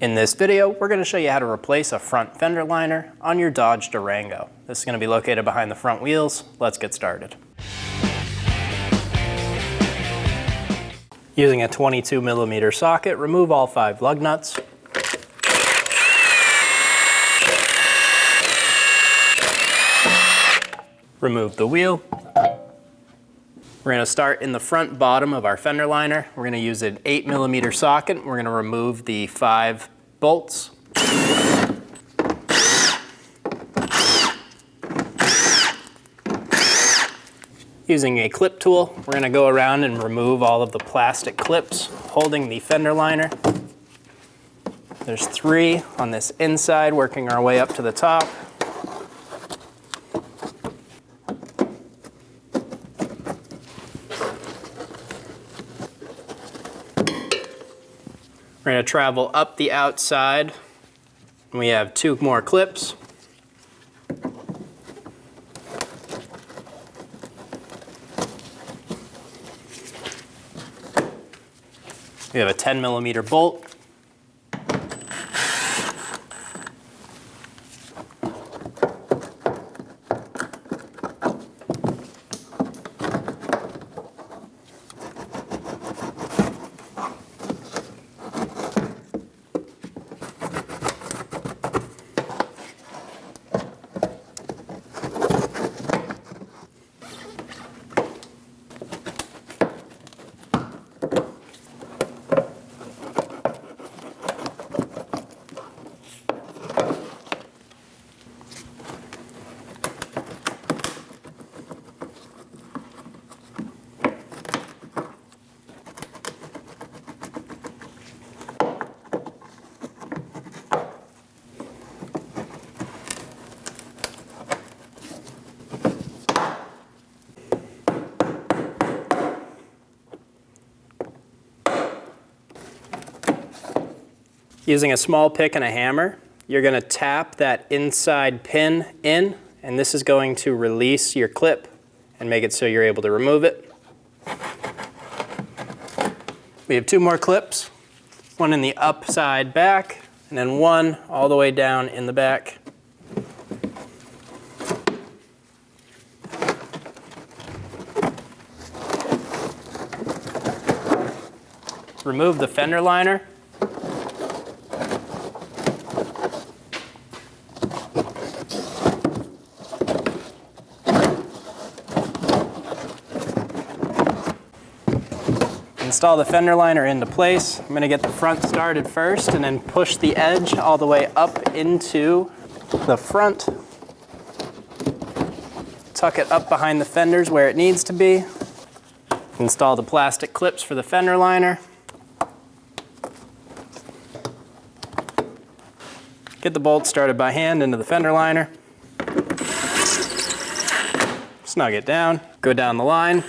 In this video, we're going to show you how to replace a front fender liner on your Dodge Durango. This is going to be located behind the front wheels. Let's get started. Using a 22mm socket, remove all 5 lug nuts. Remove the wheel. We're going to start in the front bottom of our fender liner. We're going to use an 8mm socket. We're going to remove the 5 bolts. Using a clip tool, we're going to go around and remove all of the plastic clips holding the fender liner. There's 3 on this inside, working our way up to the top. We're going to travel up the outside, and we have 2 more clips. We have a 10mm bolt. Using a small pick and a hammer, you're going to tap that inside pin in, and this is going to release your clip and make it so you're able to remove it. We have 2 more clips, one in the upside back, and then one all the way down in the back. Remove the fender liner. Install the fender liner into place. I'm going to get the front started first and then push the edge all the way up into the front. Tuck it up behind the fenders where it needs to be. Install the plastic clips for the fender liner. Get the bolts started by hand into the fender liner. Snug it down. Go down the line.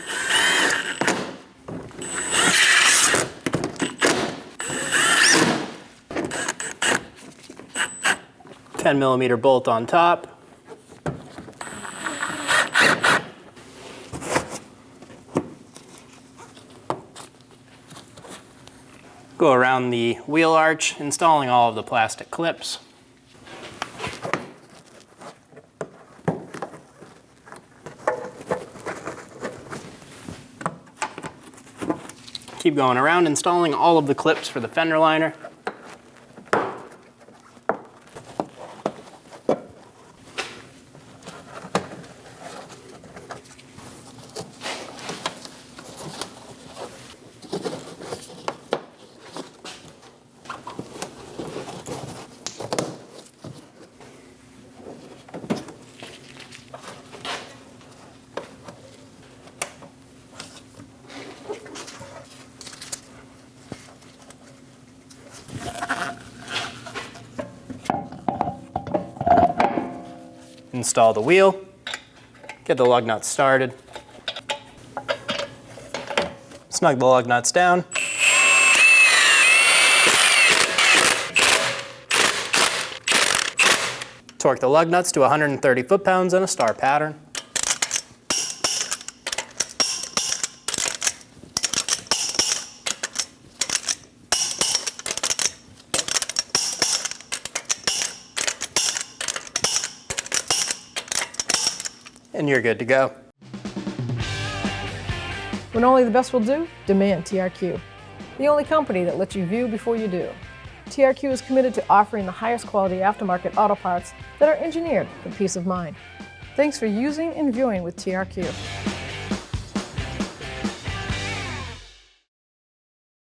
$10mm bolt on top. Go around the wheel arch, installing all of the plastic clips. Keep going around, installing all of the clips for the fender liner. Install the wheel, get the lug nuts started, snug the lug nuts down, torque the lug nuts to 130 foot-pounds in a star pattern. and you're good to go. When only the best will do, demand TRQ. The only company that lets you view before you do. TRQ is committed to offering the highest quality aftermarket auto parts that are engineered for peace of mind. Thanks for using and viewing with TRQ.